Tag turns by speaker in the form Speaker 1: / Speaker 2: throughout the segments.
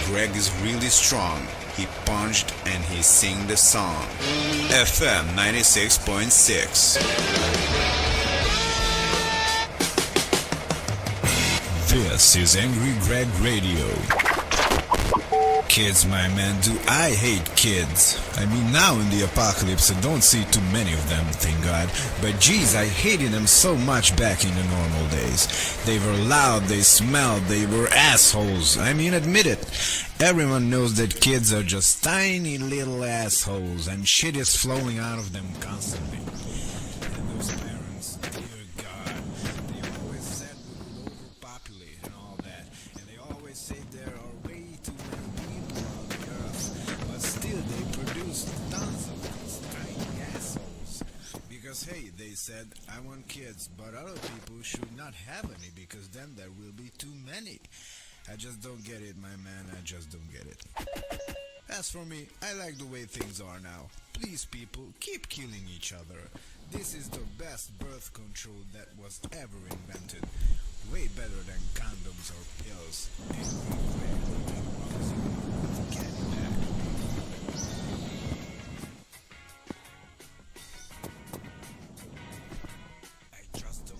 Speaker 1: Greg is really strong. He punched and he sing the song. FM 96.6. This is Angry Greg Radio. Kids, my man, do I hate kids. I mean, now in the apocalypse, I don't see too many of them, thank God. But geez, I hated them so much back in the normal days. They were loud, they smelled, they were assholes. I mean, admit it. Everyone knows that kids are just tiny little assholes, and shit is flowing out of them constantly. And those parents, dear God, they always said we would overpopulate and all that. And they always say there are way too many people on the earth. But still, they produce tons of these tiny assholes. Because, hey, they said, I want kids, but other people should not have any, because then there will be too many. I just don't get it, my man, I just don't get it. As for me, I like the way things are now. Please, people, keep killing each other. This is the best birth control that was ever invented. Way better than condoms or pills. I just don't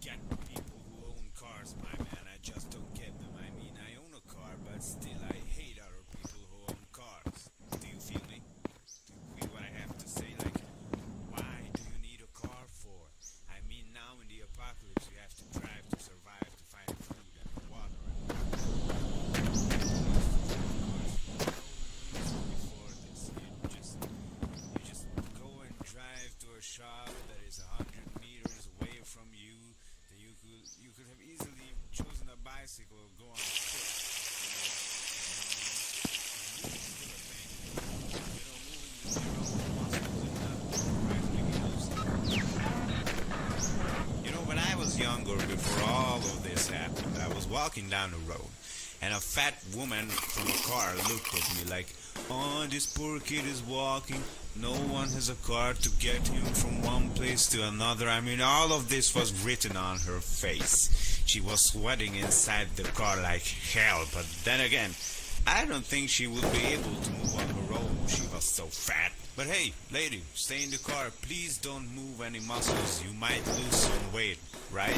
Speaker 1: get people who own cars, my man. I just don't get them. I mean, I own a car, but still I hate other people who own cars. Do you feel me? Do you feel what I have to say? Like, why do you need a car for? I mean, now in the apocalypse, you have to drive to survive, to find food and water and before this. You just go and drive to a shop that is 100 meters away from you. That you could have easily chosen a bicycle or go on foot. You know, when I was younger, before all of this happened, I was walking down the road, and a fat woman from a car looked at me like, oh, this poor kid is walking. No one has a car to get him from one place to another. I mean, all of this was written on her face. She was sweating inside the car like hell, but then again, I don't think she would be able to move on her own. She was so fat. But hey, lady, stay in the car. Please don't move any muscles. You might lose some weight, right?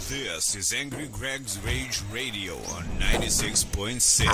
Speaker 1: This is Angry Greg's Rage Radio on 96.6.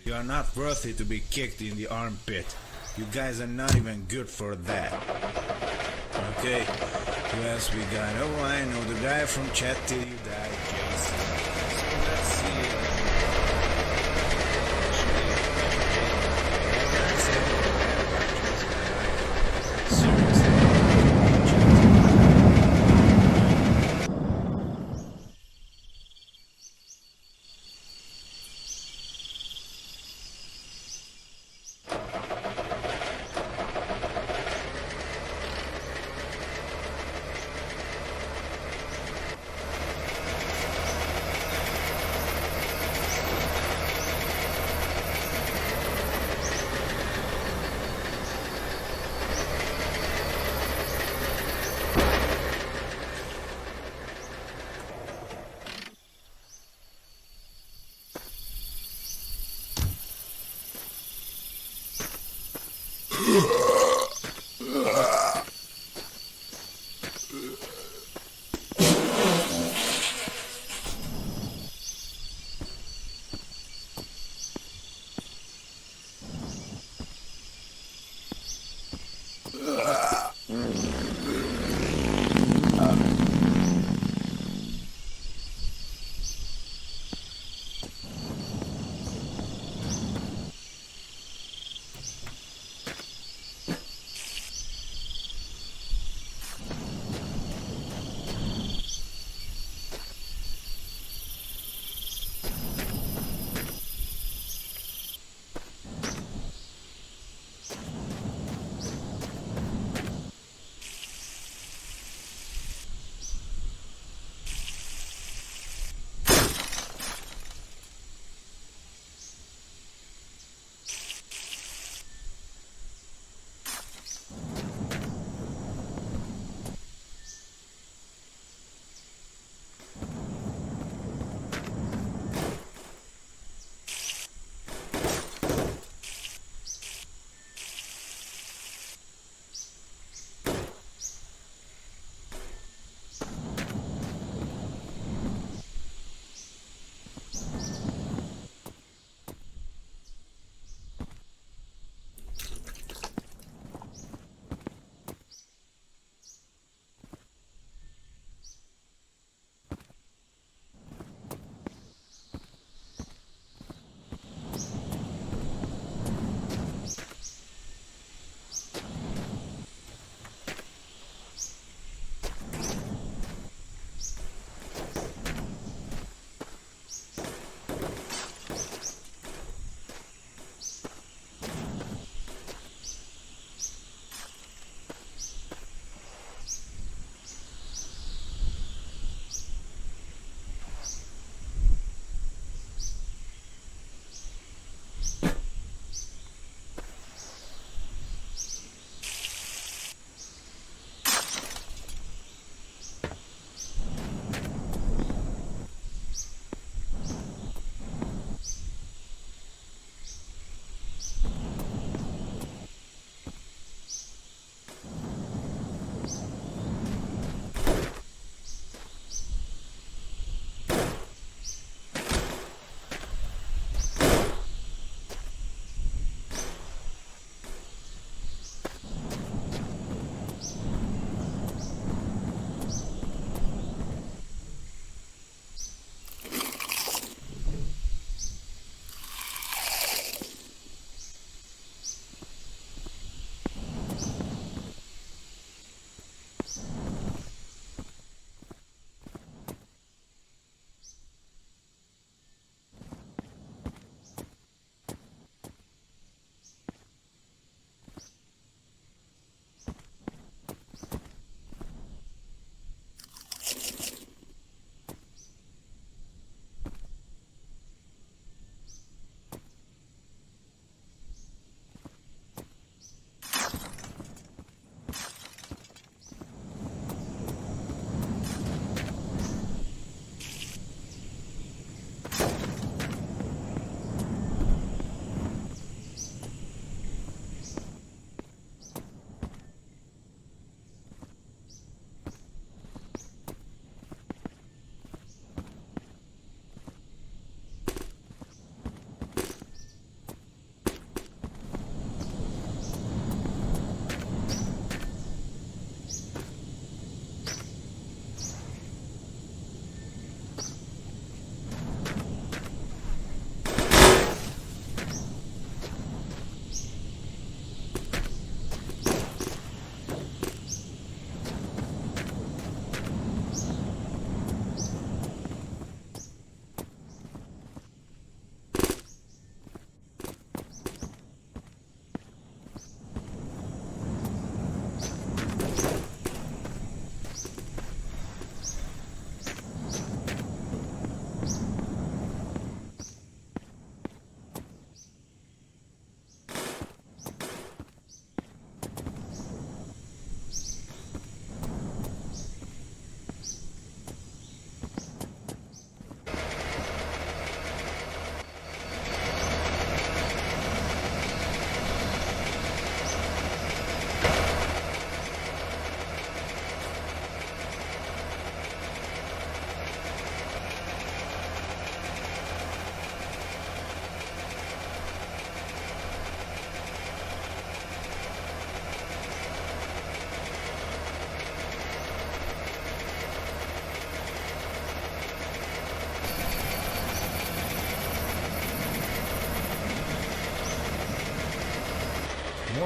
Speaker 1: You are not worthy to be kicked in the armpit. You guys are not even good for that. Okay, who else we got? Oh, I know, the guy from Chat Till You Die, Jason. So let's see.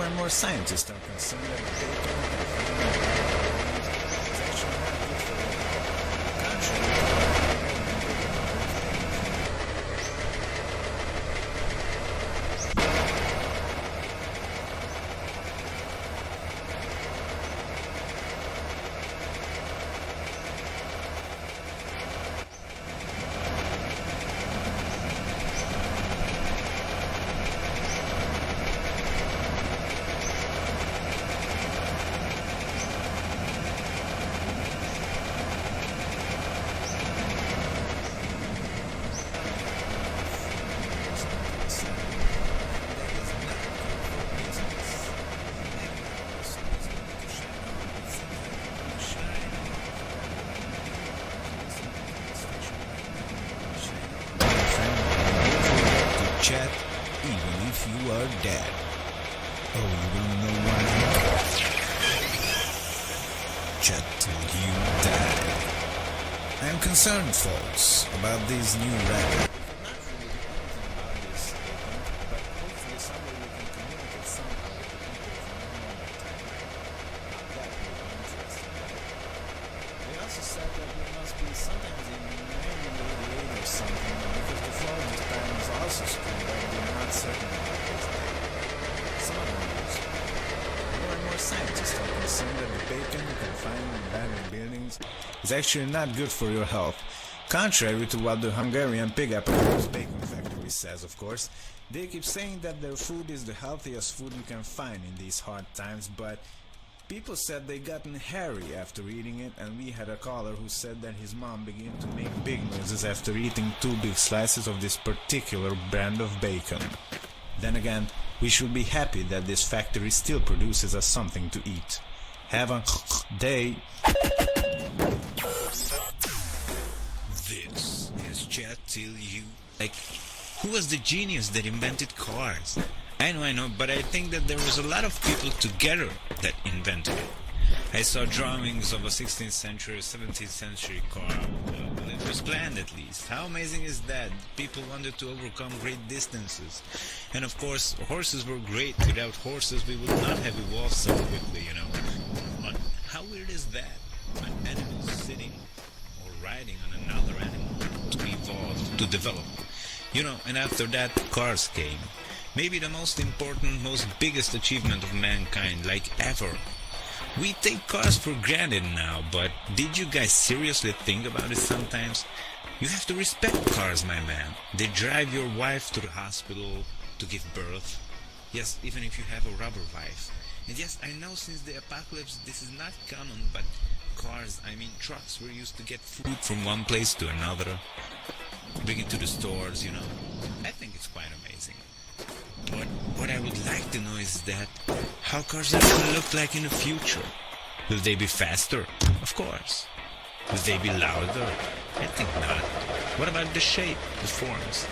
Speaker 1: more and more scientists are concerned that the bacon is actually not good for your health. Contrary chat, even if you are dead. Oh, you don't know why? Chat till you die. I'm concerned, folks, about these new rappers. Scientists are concerned that the bacon you can find in abandoned buildings is actually not good for your health. Contrary to what the Hungarian pig apparatus bacon factory says, of course. They keep saying that their food is the healthiest food you can find in these hard times, but people said they gotten hairy after eating it, and we had a caller who said that his mom began to make big noises after eating 2 big slices of this particular brand of bacon. Then again, we should be happy that this factory still produces us something to eat. Have a day. This is Chat Till You. Like, who was the genius that invented cars? I know, but I think that there was a lot of people together that invented it. I saw drawings of a 16th century, 17th century car. It was planned at least. How amazing is that? People wanted to overcome great distances. And of course, horses were great. Without horses, we would not have evolved so quickly, you know. But how weird is that? An animal sitting or riding on another animal to evolve, to develop. You know, and after that, cars came. Maybe the most important, most biggest achievement of mankind, like ever. We take cars for granted now, but did you guys seriously think about it sometimes? You have to respect cars, my man. They drive your wife to the hospital to give birth. Yes, even if you have a rubber wife. And yes, I know since the apocalypse this is not common, but cars, I mean trucks, were used to get food from one place to another. Bring it to the stores, you know. I think it's quite amazing. But what I would like to know is that how cars are going to look like in the future. Will they be faster? Of course. Will they be louder? I think not. What about the shape, the forms?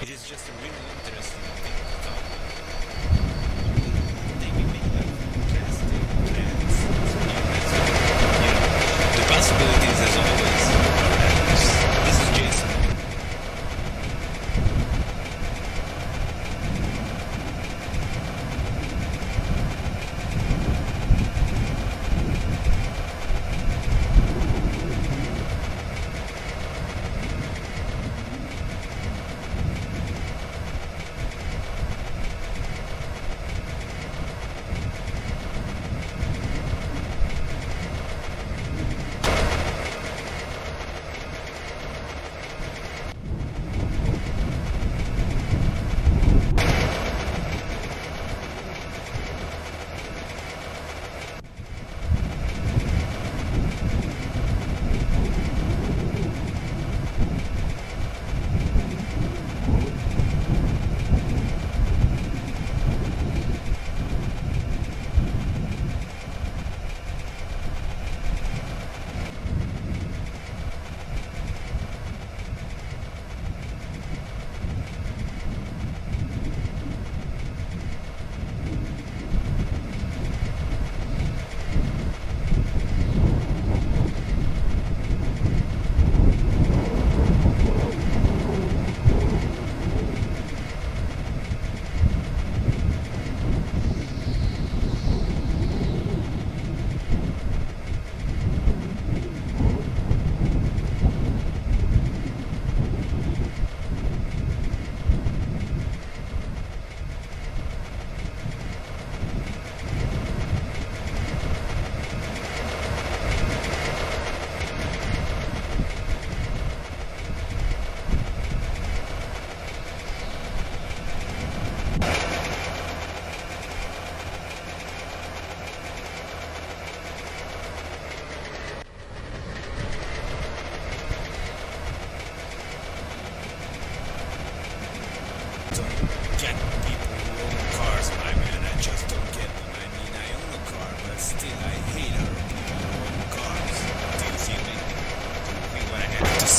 Speaker 1: It is just a really interesting thing to talk about. Will they be made of plastic, glass, the possibilities as always are endless. This is Jason.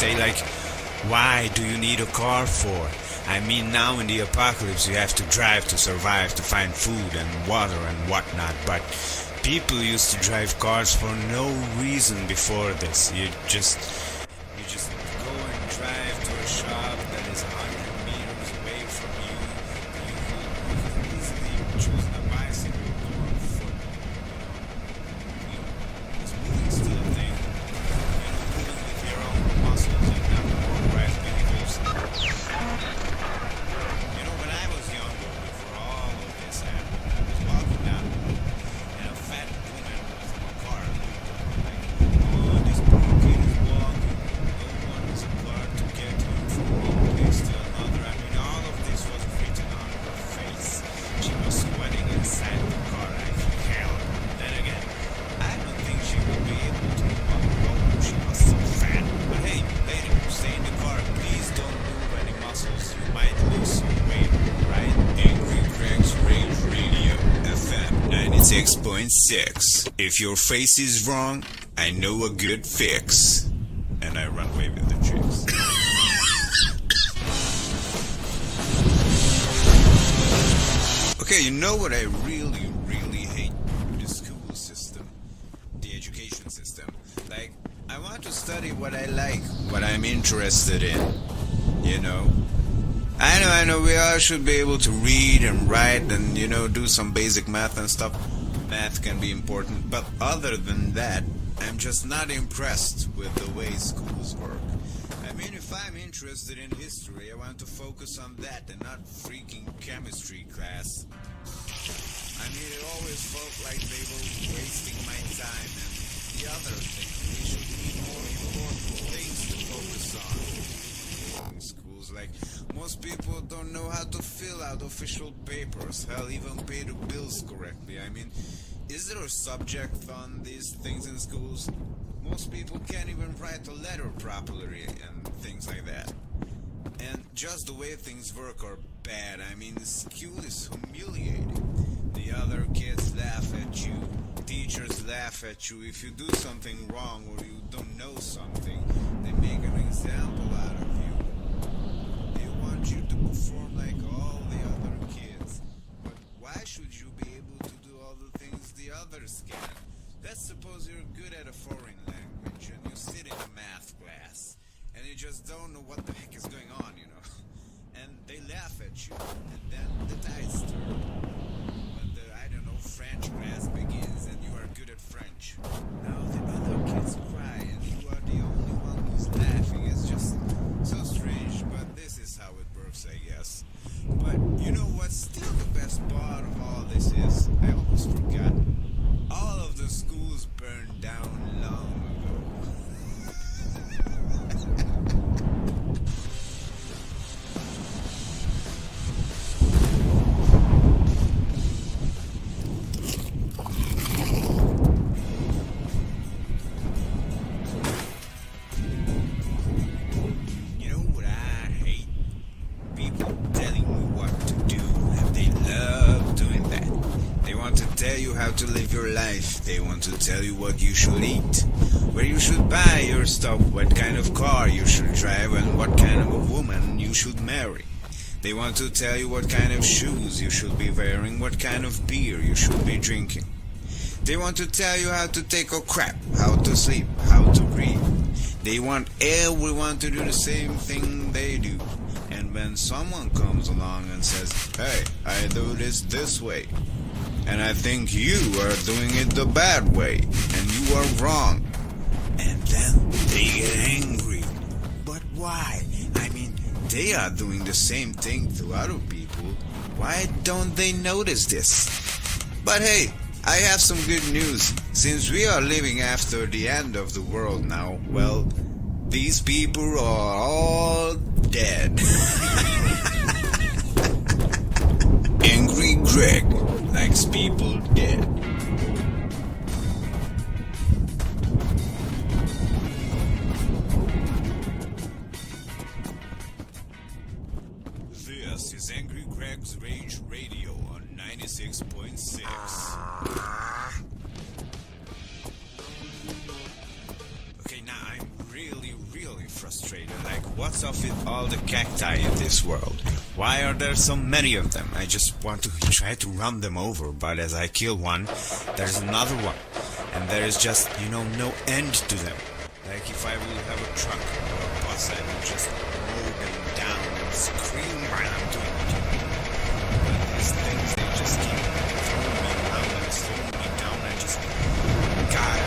Speaker 1: say like, why do you need a car for? I mean, now in the apocalypse you have to drive to survive, to find food and water and whatnot, but people used to drive cars for no reason before this. You just go and drive to a shop that is 100 meters away from you. You could easily choose a bicycle or on foot. Is moving still a thing? Moving with your own muscles and not motorized vehicles. When I was younger, before all of this happened, I was walking down the road, and a fat woman from a car looked at me like, oh, this poor kid is walking. No one has a car to get him from one place to another. I mean, all of this was written on her face. She was sweating inside the car like hell. Then again, I don't think she would be able to walk alone. She was so fat. But hey, lady, stay in the car. Please don't move any muscles. You might lose some weight, right? Angry Greg's Rage Radio, FM 96.6. If your face is wrong, I know a good fix. And I run away with the chicks. Okay, you know what I really, really hate? The school system. The education system. Like, I want to study what I like, what I'm interested in. I know, we all should be able to read and write and, do some basic math and stuff. Math can be important, but other than that, I'm just not impressed with the way schools work. I mean, if I'm interested in history, I want to focus on that and not freaking chemistry class. I mean, it always felt like they were wasting my time, and the other thing, they should be more important things to focus on. In schools, like, most people don't know how to fill out official papers, hell, even pay the bills correctly. I mean, is there a subject on these things in schools? Most people can't even write a letter properly and things like that. And just the way things work are bad. I mean, school is humiliating. The other kids laugh at you. Teachers laugh at you. If you do something wrong or you don't know something, they make an example out of you. They want you to perform like all the other kids. But why should you be able to do all the things the others can? Let's suppose you're good at a foreign language and you sit in a math class and you just don't know what the heck is going on, and they laugh at you, and then the tides turn. When the, French class begins and you are good at French, now the other kids cry and you are the only one who's laughing. It's just so strange, but this is how it works, I guess. But you know what's still the best part of all this is? I almost forgot. All of the schools burned down long ago. You know what I hate? People telling you what to do, and they love doing that. They want to tell you how to live your life. They want to tell you what you should eat, where you should buy your stuff, what kind of car you should drive, and what kind of a woman you should marry. They want to tell you what kind of shoes you should be wearing, what kind of beer you should be drinking. They want to tell you how to take a crap, how to sleep, how to breathe. They want everyone to do the same thing they do. And when someone comes along and says, hey, I do this way, and I think you are doing it the bad way, and you are wrong, and then they get angry. But why? I mean, they are doing the same thing to other people. Why don't they notice this? But hey, I have some good news. Since we are living after the end of the world now, well, these people are all dead. Angry Greg likes people dead. This is Angry Greg's Rage Radio on 96.6. Okay, now I'm really frustrated frustrated. Like, what's up with all the cacti in this world? Why are there so many of them? I just want to try to run them over, but as I kill one, there's another one. And there is just, no end to them. Like, if I will have a truck or a bus, I will just mow them down and scream while I'm doing it. But these things, they just keep throwing me around and slowing me down. I just... God,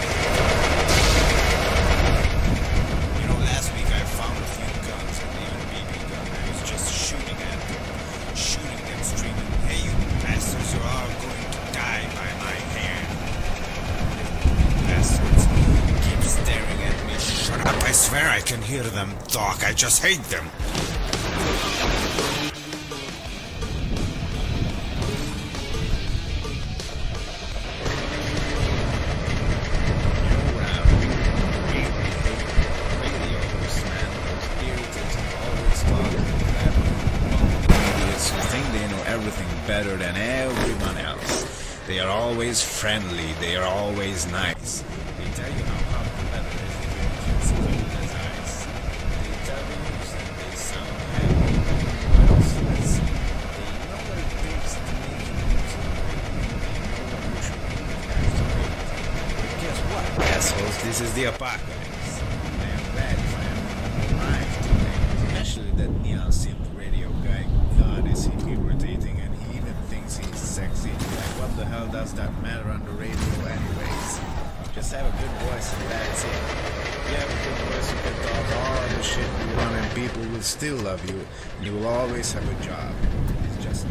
Speaker 1: last week I found a few guns and even a BB gun. I was just shooting them, screaming, "Hey, you bastards, you are going to die by my hand." Bastards keep staring at me. Shut up, I swear I can hear them talk. I just hate them.
Speaker 2: Everything better than everyone else. They are always friendly, they are always nice. They tell you how hot the weather is if you're as cold as ice. They tell you that they sound happy. What else? Let's see. They know what it takes to make you lose the weight. They know what you should eat after it. But guess what, assholes? This is the apocalypse. I am glad if I am alive today. Especially that neon synth radio guy. God, is he irritating, and he even thinks he's sexy. Like, what the hell does that matter on the radio anyways? Just have a good voice and that's it. If you have a good voice, you can talk all the shit you want and people will still love you. And you will always have a job. It's just